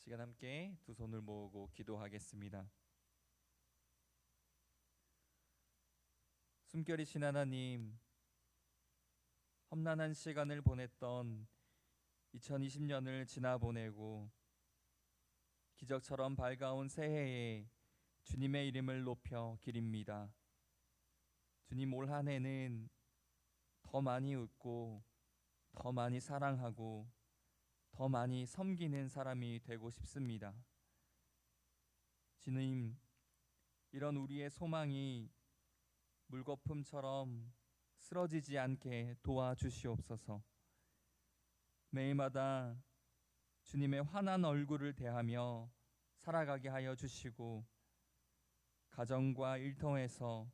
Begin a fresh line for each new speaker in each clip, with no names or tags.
시간 함께 두 손을 모으고 기도하겠습니다. 숨결이신 하나님, 험난한 시간을 보냈던 2020년을 지나보내고 기적처럼 밝아온 새해에 주님의 이름을 높여 기립니다. 주님, 올 한 해는 더 많이 웃고 더 많이 사랑하고 더 많이 섬기는 사람이 되고 싶습니다. 주님, 이런 우리의 소망이 물거품처럼 쓰러지지 않게 도와주시옵소서. 매일마다 주님의 환한 얼굴을 대하며 살아가게 하여 주시고, 가정과 일터에서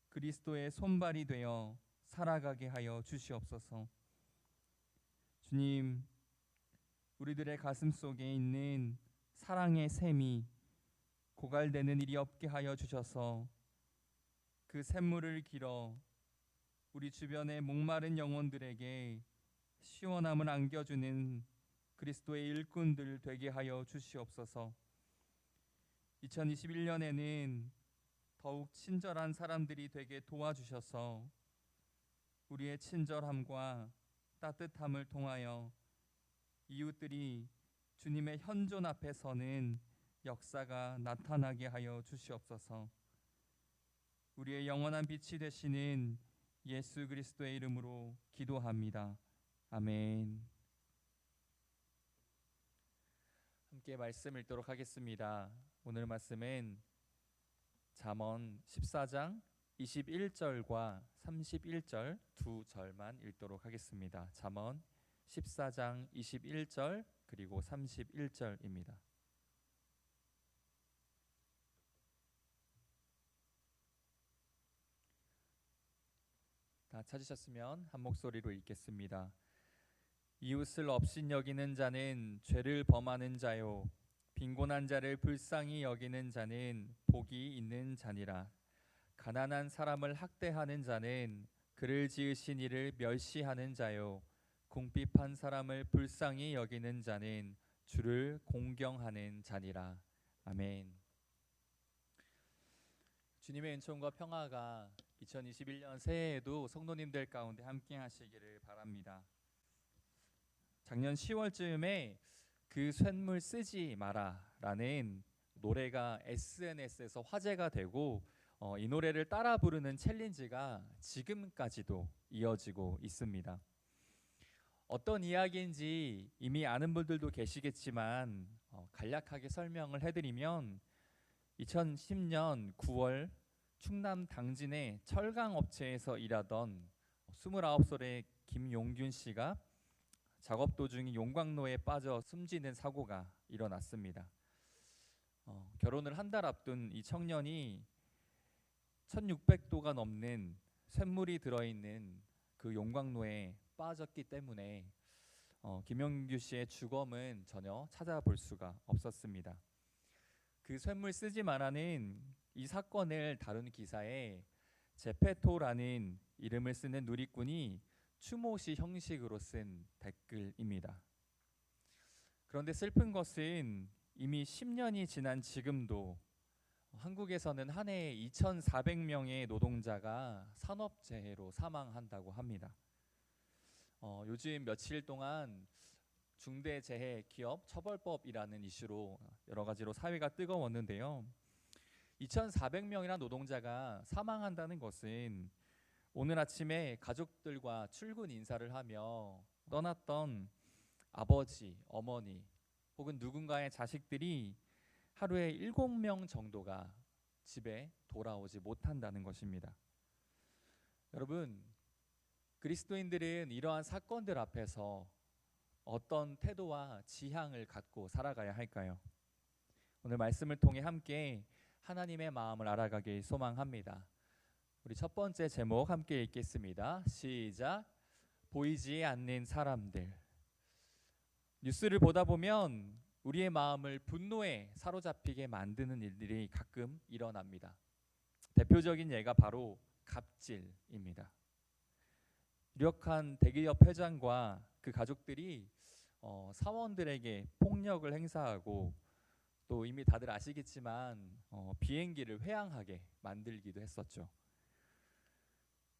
그리스도의 손발이 되어 살아가게 하여 주시옵소서. 주님, 우리들의 가슴 속에 있는 사랑의 샘이 고갈되는 일이 없게 하여 주셔서 그 샘물을 길어 우리 주변의 목마른 영혼들에게 시원함을 안겨주는 그리스도의 일꾼들 되게 하여 주시옵소서. 2021년에는 더욱 친절한 사람들이 되게 도와주셔서 우리의 친절함과 따뜻함을 통하여 이웃들이 주님의 현존 앞에 서는 역사가 나타나게 하여 주시옵소서. 우리의 영원한 빛이 되시는 예수 그리스도의 이름으로 기도합니다. 아멘. 함께 말씀 읽도록 하겠습니다. 오늘 말씀은 잠언 14장 21절과 31절 두 절만 읽도록 하겠습니다. 잠언 14장 21절 그리고 31절입니다. 다 찾으셨으면 한 목소리로 읽겠습니다. 이웃을 업신여기는 자는 죄를 범하는 자요, 빈곤한 자를 불쌍히 여기는 자는 복이 있는 자니라. 가난한 사람을 학대하는 자는 그를 지으신 이를 멸시하는 자요, 궁핍한 사람을 불쌍히 여기는 자는 주를 공경하는 자니라. 아멘. 주님의 은총과 평화가 2021년 새해에도 성도님들 가운데 함께 하시기를 바랍니다. 작년 10월쯤에 그 쇳물 쓰지 마라라는 노래가 SNS에서 화제가 되고 이 노래를 따라 부르는 챌린지가 지금까지도 이어지고 있습니다. 어떤 이야기인지 이미 아는 분들도 계시겠지만 간략하게 설명을 해드리면 2010년 9월 충남 당진의 철강 업체에서 일하던 29살의 김용균 씨가 작업 도중 용광로에 빠져 숨지는 사고가 일어났습니다. 결혼을 한 달 앞둔 이 청년이 1600도가 넘는 쇳물이 들어있는 그 용광로에 빠졌기 때문에 김용규 씨의 주검은 전혀 찾아볼 수가 없었습니다. 그 쇳물 쓰지 마라는 이 사건을 다룬 기사에 제페토라는 이름을 쓰는 누리꾼이 추모시 형식으로 쓴 댓글입니다. 그런데 슬픈 것은 이미 10년이 지난 지금도 한국에서는 한 해에 2,400명의 노동자가 산업재해로 사망한다고 합니다. 요즘 며칠 동안 중대재해기업 처벌법이라는 이슈로 여러 가지로 사회가 뜨거웠는데요. 2,400명이나 노동자가 사망한다는 것은 오늘 아침에 가족들과 출근 인사를 하며 떠났던 아버지, 어머니 혹은 누군가의 자식들이 하루에 7명 정도가 집에 돌아오지 못한다는 것입니다. 여러분, 그리스도인들은 이러한 사건들 앞에서 어떤 태도와 지향을 갖고 살아가야 할까요? 오늘 말씀을 통해 함께 하나님의 마음을 알아가길 소망합니다. 우리 첫 번째 제목 함께 읽겠습니다. 시작. 보이지 않는 사람들. 뉴스를 보다 보면 우리의 마음을 분노에 사로잡히게 만드는 일들이 가끔 일어납니다. 대표적인 예가 바로 갑질입니다. 유력한 대기업 회장과 그 가족들이 사원들에게 폭력을 행사하고 또 이미 다들 아시겠지만 비행기를 회항하게 만들기도 했었죠.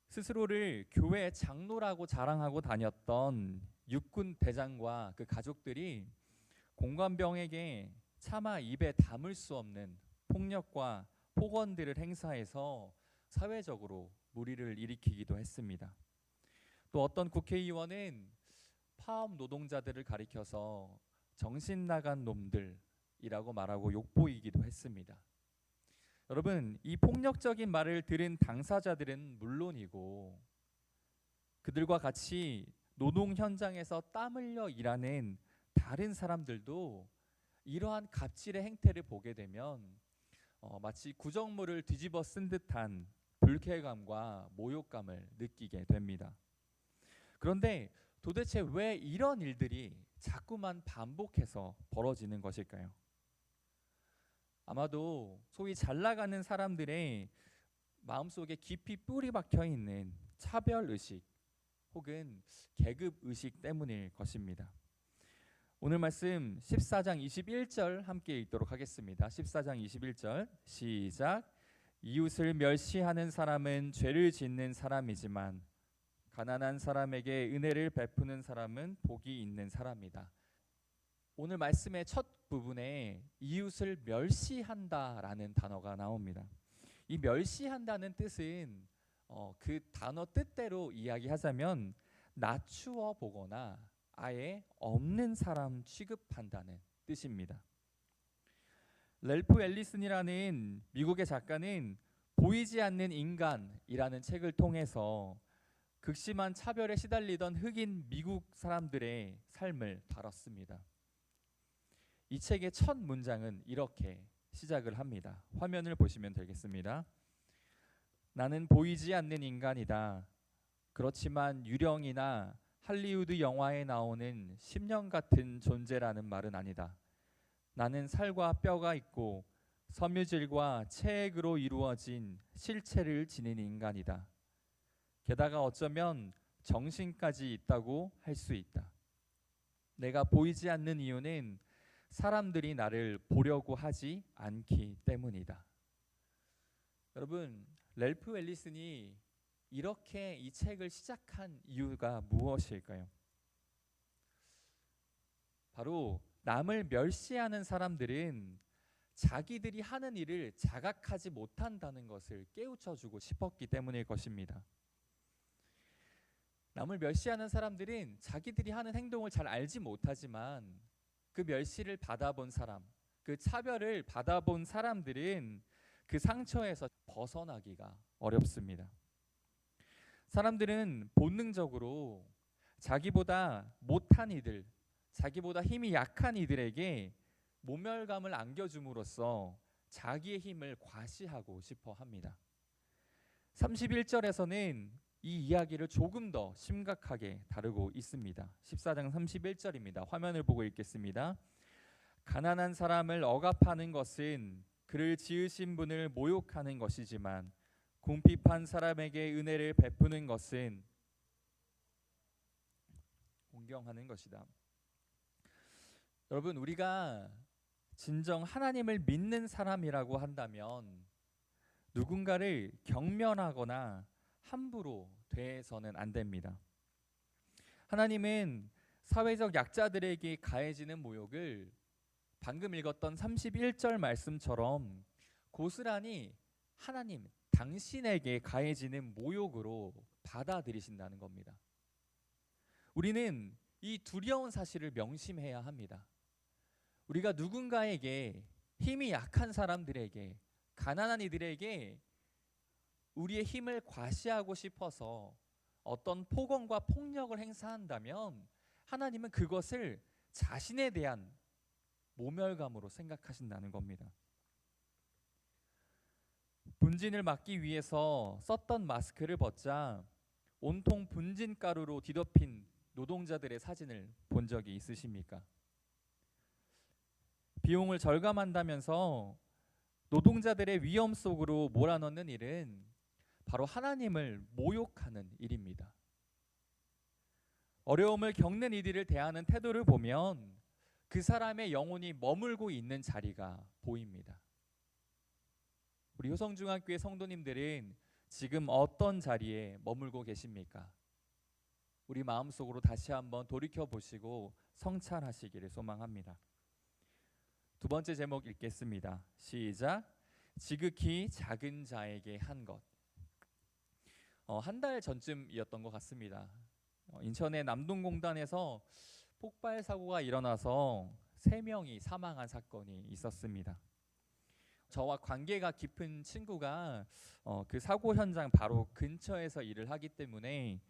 스스로를 교회 장로라고 자랑하고 다녔던 육군 대장과 그 가족들이 공관병에게 차마 입에 담을 수 없는 폭력과 폭언들을 행사해서 사회적으로 물의를 일으키기도 했습니다. 또 어떤 국회의원은 파업 노동자들을 가리켜서 정신 나간 놈들이라고 말하고 욕보이기도 했습니다. 여러분, 이 폭력적인 말을 들은 당사자들은 물론이고 그들과 같이 노동 현장에서 땀 흘려 일하는 다른 사람들도 이러한 갑질의 행태를 보게 되면 마치 구정물을 뒤집어 쓴 듯한 불쾌감과 모욕감을 느끼게 됩니다. 그런데 도대체 왜 이런 일들이 자꾸만 반복해서 벌어지는 것일까요? 아마도 소위 잘 나가는 사람들의 마음속에 깊이 뿌리 박혀 있는 차별 의식 혹은 계급 의식 때문일 것입니다. 오늘 말씀 14장 21절 함께 읽도록 하겠습니다. 14장 21절 시작. 이웃을 멸시하는 사람은 죄를 짓는 사람이지만 가난한 사람에게 은혜를 베푸는 사람은 복이 있는 사람이다. 오늘 말씀의 첫 부분에 이웃을 멸시한다라는 단어가 나옵니다. 이 멸시한다는 뜻은 그 단어 뜻대로 이야기하자면 낮추어 보거나 아예 없는 사람 취급한다는 뜻입니다. 랠프 앨리슨이라는 미국의 작가는 보이지 않는 인간이라는 책을 통해서 극심한 차별에 시달리던 흑인 미국 사람들의 삶을 다뤘습니다. 이 책의 첫 문장은 이렇게 시작을 합니다. 화면을 보시면 되겠습니다. 나는 보이지 않는 인간이다. 그렇지만 유령이나 할리우드 영화에 나오는 심령 같은 존재라는 말은 아니다. 나는 살과 뼈가 있고 섬유질과 체액으로 이루어진 실체를 지닌 인간이다. 게다가 어쩌면 정신까지 있다고 할 수 있다. 내가 보이지 않는 이유는 사람들이 나를 보려고 하지 않기 때문이다. 여러분, 랠프 앨리슨이 이렇게 이 책을 시작한 이유가 무엇일까요? 바로 남을 멸시하는 사람들은 자기들이 하는 일을 자각하지 못한다는 것을 깨우쳐주고 싶었기 때문일 것입니다. 남을 멸시하는 사람들은 자기들이 하는 행동을 잘 알지 못하지만 그 멸시를 받아본 사람, 그 차별을 받아본 사람들은 그 상처에서 벗어나기가 어렵습니다. 사람들은 본능적으로 자기보다 못한 이들, 자기보다 힘이 약한 이들에게 모멸감을 안겨줌으로써 자기의 힘을 과시하고 싶어 합니다. 31절에서는 이 이야기를 조금 더 심각하게 다루고 있습니다. 14장 31절입니다. 화면을 보고 읽겠습니다. 가난한 사람을 억압하는 것은 그를 지으신 분을 모욕하는 것이지만 궁핍한 사람에게 은혜를 베푸는 것은 공경하는 것이다. 여러분, 우리가 진정 하나님을 믿는 사람이라고 한다면 누군가를 경멸하거나 함부로 대해서는 안 됩니다. 하나님은 사회적 약자들에게 가해지는 모욕을 방금 읽었던 31절 말씀처럼 고스란히 하나님, 당신에게 가해지는 모욕으로 받아들이신다는 겁니다. 우리는 이 두려운 사실을 명심해야 합니다. 우리가 누군가에게, 힘이 약한 사람들에게, 가난한 이들에게 우리의 힘을 과시하고 싶어서 어떤 폭언과 폭력을 행사한다면 하나님은 그것을 자신에 대한 모멸감으로 생각하신다는 겁니다. 분진을 막기 위해서 썼던 마스크를 벗자 온통 분진 가루로 뒤덮인 노동자들의 사진을 본 적이 있으십니까? 비용을 절감한다면서 노동자들의 위험 속으로 몰아넣는 일은 바로 하나님을 모욕하는 일입니다. 어려움을 겪는 이들을 대하는 태도를 보면 그 사람의 영혼이 머물고 있는 자리가 보입니다. 우리 효성중학교의 성도님들은 지금 어떤 자리에 머물고 계십니까? 우리 마음속으로 다시 한번 돌이켜 보시고 성찰하시기를 소망합니다. 두 번째 제목 읽겠습니다. 시작. 지극히 작은 자에게 한 것. 한 달 전쯤이었던 것 같습니다. 인천의 남동공단에서 폭발 사고가 일어나서 3명이 사망한 사건이 있었습니다. 저와 관계가 깊은 친구가 그 사고 현장 바로 근처에서 일을 하기 때문에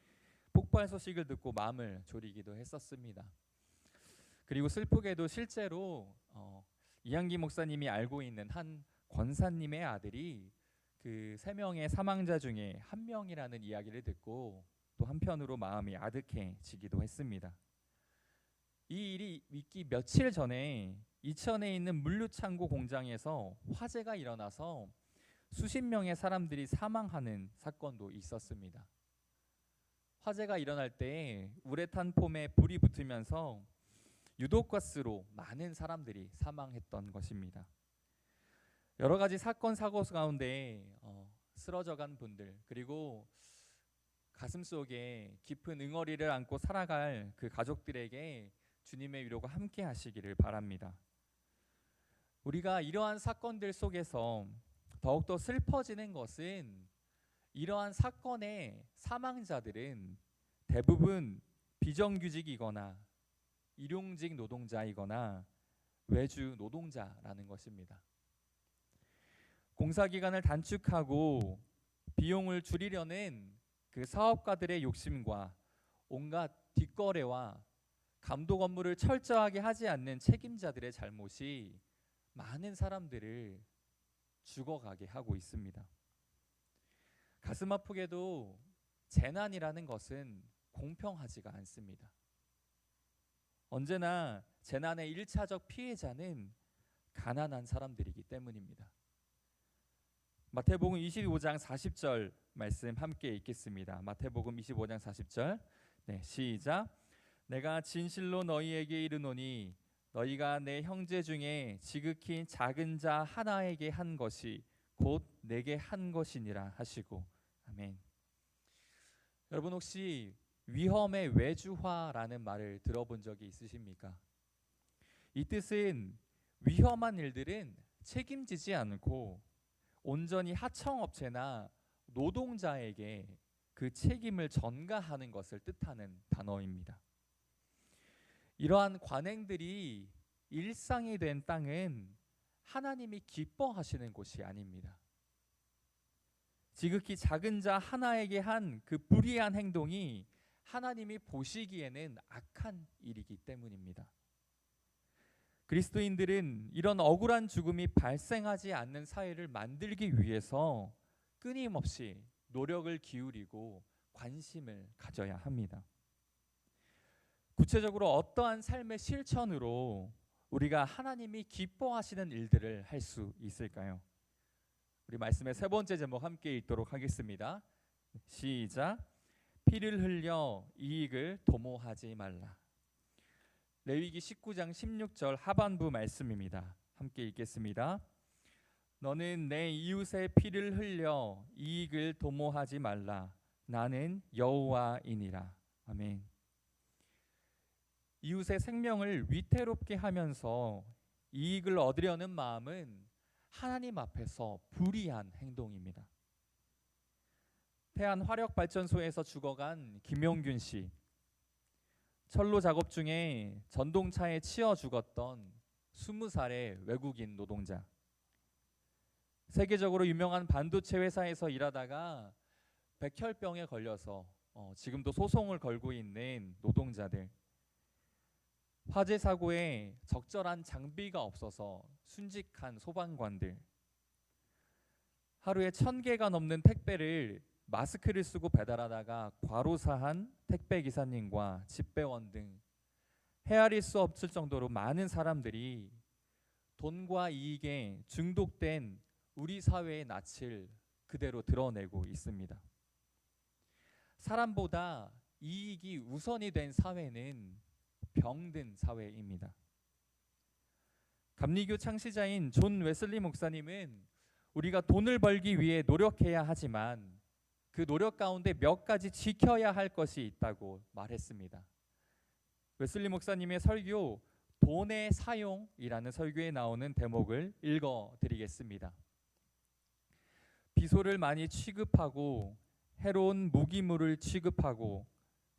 폭발 소식을 듣고 마음을 졸이기도 했었습니다. 그리고 슬프게도 실제로 이한기 목사님이 알고 있는 한 권사님의 아들이 그 3명의 사망자 중에 1명이라는 이야기를 듣고 또 한편으로 마음이 아득해지기도 했습니다. 이 일이 있기 며칠 전에 이천에 있는 물류창고 공장에서 화재가 일어나서 수십 명의 사람들이 사망하는 사건도 있었습니다. 화재가 일어날 때 우레탄 폼에 불이 붙으면서 유독가스로 많은 사람들이 사망했던 것입니다. 여러 가지 사건 사고 가운데 쓰러져간 분들, 그리고 가슴속에 깊은 응어리를 안고 살아갈 그 가족들에게 주님의 위로가 함께 하시기를 바랍니다. 우리가 이러한 사건들 속에서 더욱더 슬퍼지는 것은 이러한 사건의 사망자들은 대부분 비정규직이거나 일용직 노동자이거나 외주 노동자라는 것입니다. 공사기간을 단축하고 비용을 줄이려는 그 사업가들의 욕심과 온갖 뒷거래와 감독 업무를 철저하게 하지 않는 책임자들의 잘못이 많은 사람들을 죽어가게 하고 있습니다. 가슴 아프게도 재난이라는 것은 공평하지가 않습니다. 언제나 재난의 1차적 피해자는 가난한 사람들이기 때문입니다. 마태복음 25장 40절 말씀 함께 읽겠습니다. 마태복음 25장 40절. 네, 시작. 내가 진실로 너희에게 이르노니 너희가 내 형제 중에 지극히 작은 자 하나에게 한 것이 곧 내게 한 것이니라 하시고. 아멘. 여러분 혹시 위험의 외주화라는 말을 들어본 적이 있으십니까? 이 뜻은 위험한 일들은 책임지지 않고 온전히 하청업체나 노동자에게 그 책임을 전가하는 것을 뜻하는 단어입니다. 이러한 관행들이 일상이 된 땅은 하나님이 기뻐하시는 곳이 아닙니다. 지극히 작은 자 하나에게 한 그 불의한 행동이 하나님이 보시기에는 악한 일이기 때문입니다. 그리스도인들은 이런 억울한 죽음이 발생하지 않는 사회를 만들기 위해서 끊임없이 노력을 기울이고 관심을 가져야 합니다. 구체적으로 어떠한 삶의 실천으로 우리가 하나님이 기뻐하시는 일들을 할 수 있을까요? 우리 말씀의 세 번째 제목 함께 읽도록 하겠습니다. 시작. 피를 흘려 이익을 도모하지 말라. 레위기 19장 16절 하반부 말씀입니다. 함께 읽겠습니다. 너는 내 이웃의 피를 흘려 이익을 도모하지 말라. 나는 여호와이니라. 아멘. 이웃의 생명을 위태롭게 하면서 이익을 얻으려는 마음은 하나님 앞에서 불의한 행동입니다. 태안 화력발전소에서 죽어간 김용균 씨, 철로 작업 중에 전동차에 치여 죽었던 20살의 외국인 노동자, 세계적으로 유명한 반도체 회사에서 일하다가 백혈병에 걸려서 지금도 소송을 걸고 있는 노동자들, 화재 사고에 적절한 장비가 없어서 순직한 소방관들, 하루에 1000개가 넘는 택배를 마스크를 쓰고 배달하다가 과로사한 택배 기사님과 집배원 등 헤아릴 수 없을 정도로 많은 사람들이 돈과 이익에 중독된 우리 사회의 낯을 그대로 드러내고 있습니다. 사람보다
이익이 우선이 된 사회는 병든 사회입니다.
감리교 창시자인 존 웨슬리 목사님은 우리가 돈을 벌기 위해 노력해야 하지만 그 노력 가운데 몇 가지 지켜야 할 것이 있다고 말했습니다. 웨슬리 목사님의 설교 돈의 사용이라는 설교에 나오는 대목을 읽어드리겠습니다. 비소를 많이 취급하고 해로운 무기물을 취급하고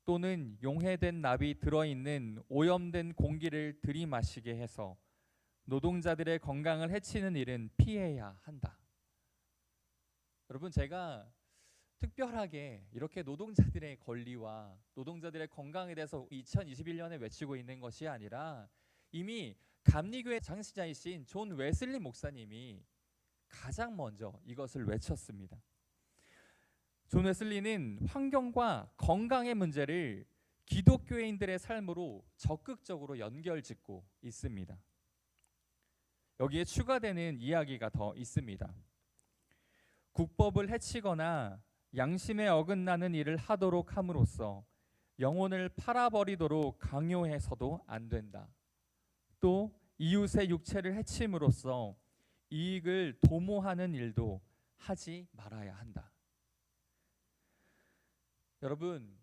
또는 용해된 납이 들어있는 오염된 공기를 들이마시게 해서 노동자들의 건강을 해치는 일은 피해야 한다. 여러분, 제가 특별하게 이렇게 노동자들의 권리와 노동자들의 건강에 대해서 2021년에 외치고 있는 것이 아니라 이미 감리교의 창시자이신 존 웨슬리 목사님이 가장 먼저 이것을 외쳤습니다. 존 웨슬리는 환경과 건강의 문제를 기독교인들의 삶으로 적극적으로 연결짓고 있습니다. 여기에 추가되는 이야기가 더 있습니다. 국법을 해치거나 양심에 어긋나는 일을 하도록 함으로써 영혼을 팔아버리도록 강요해서도 안 된다. 또 이웃의 육체를 해침으로써 이익을 도모하는 일도 하지 말아야 한다. 여러분,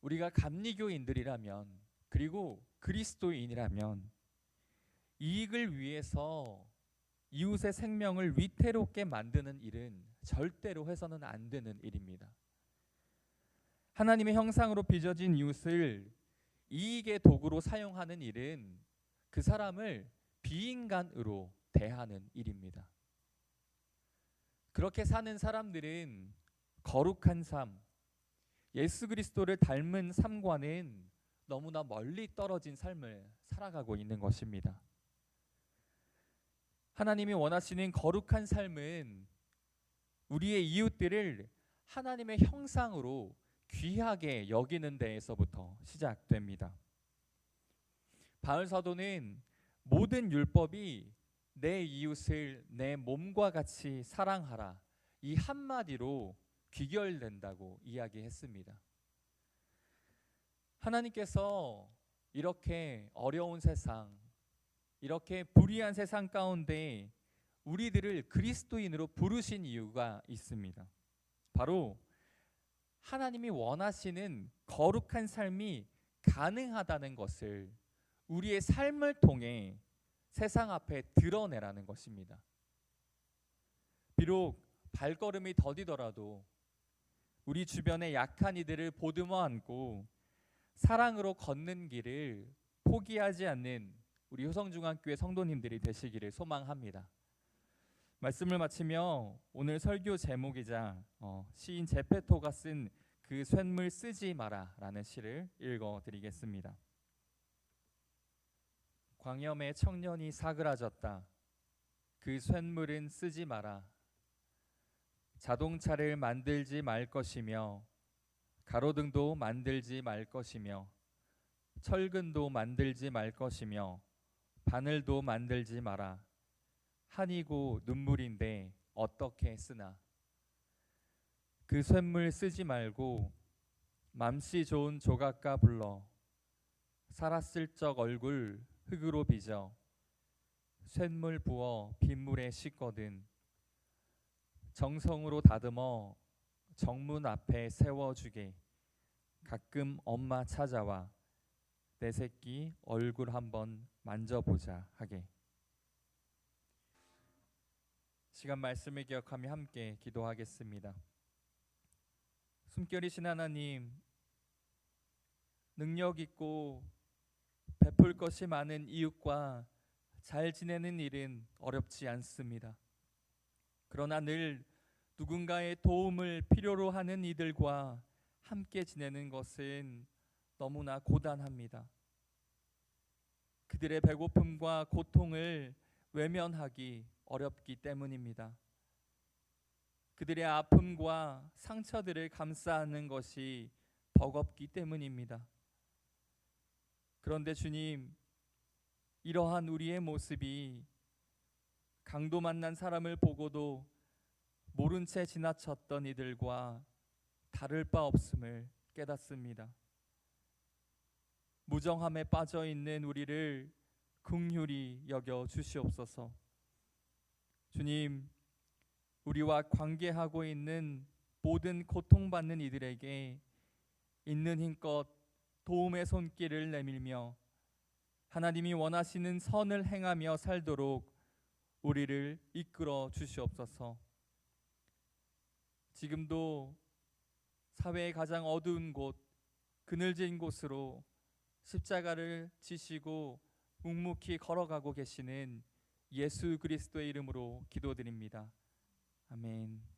우리가 감리교인들이라면 그리고 그리스도인이라면 이익을 위해서 이웃의 생명을 위태롭게 만드는 일은 절대로 해서는 안 되는 일입니다. 하나님의 형상으로 빚어진 이웃을 이익의 도구로 사용하는 일은 그 사람을 비인간으로 대하는 일입니다. 그렇게 사는 사람들은 거룩한 삶, 예수 그리스도를 닮은 삶과는 너무나 멀리 떨어진 삶을 살아가고 있는 것입니다. 하나님이 원하시는 거룩한 삶은 우리의 이웃들을 하나님의 형상으로 귀하게 여기는 데에서부터 시작됩니다. 바울 사도는 모든 율법이 내 이웃을 내 몸과 같이 사랑하라, 이 한마디로 귀결된다고 이야기했습니다. 하나님께서 이렇게 어려운 세상, 이렇게 불의한 세상 가운데 우리들을 그리스도인으로 부르신 이유가 있습니다. 바로 하나님이 원하시는 거룩한 삶이 가능하다는 것을 우리의 삶을 통해 세상 앞에 드러내라는 것입니다. 비록 발걸음이 더디더라도 우리 주변의 약한 이들을 보듬어 안고 사랑으로 걷는 길을 포기하지 않는 우리 효성중앙교회 성도님들이 되시기를 소망합니다. 말씀을 마치며 오늘 설교 제목이자 시인 제페토가 쓴 그 쇳물 쓰지 마라 라는 시를 읽어드리겠습니다. 광염에 청년이 사그라졌다. 그 쇳물은 쓰지 마라. 자동차를 만들지 말 것이며 가로등도 만들지 말 것이며 철근도 만들지 말 것이며 바늘도 만들지 마라. 한이고 눈물인데 어떻게 쓰나. 그 쇳물 쓰지 말고 맘씨 좋은 조각가 불러 살았을 적 얼굴 흙으로 빚어 쇳물 부어 빗물에 씻거든 정성으로 다듬어 정문 앞에 세워주게. 가끔 엄마 찾아와 내 새끼 얼굴 한번 만져보자 하게. 시간 말씀을 기억하며 함께 기도하겠습니다. 숨결이신 하나님, 능력 있고 베풀 것이 많은 이웃과 잘 지내는 일은 어렵지 않습니다. 그러나 늘 누군가의 도움을 필요로 하는 이들과 함께 지내는 것은 너무나 고단합니다. 그들의 배고픔과 고통을 외면하기 어렵기 때문입니다. 그들의 아픔과 상처들을 감싸는 것이 버겁기 때문입니다. 그런데 주님, 이러한 우리의 모습이 강도 만난 사람을 보고도 모른 채 지나쳤던 이들과 다를 바 없음을 깨닫습니다. 무정함에 빠져 있는 우리를 긍휼히 여겨 주시옵소서. 주님, 우리와 관계하고 있는 모든 고통받는 이들에게 있는 힘껏 도움의 손길을 내밀며 하나님이 원하시는 선을 행하며 살도록 우리를 이끌어 주시옵소서. 지금도 사회의 가장 어두운 곳, 그늘진 곳으로 십자가를 지시고 묵묵히 걸어가고 계시는 예수 그리스도의 이름으로 기도드립니다. 아멘.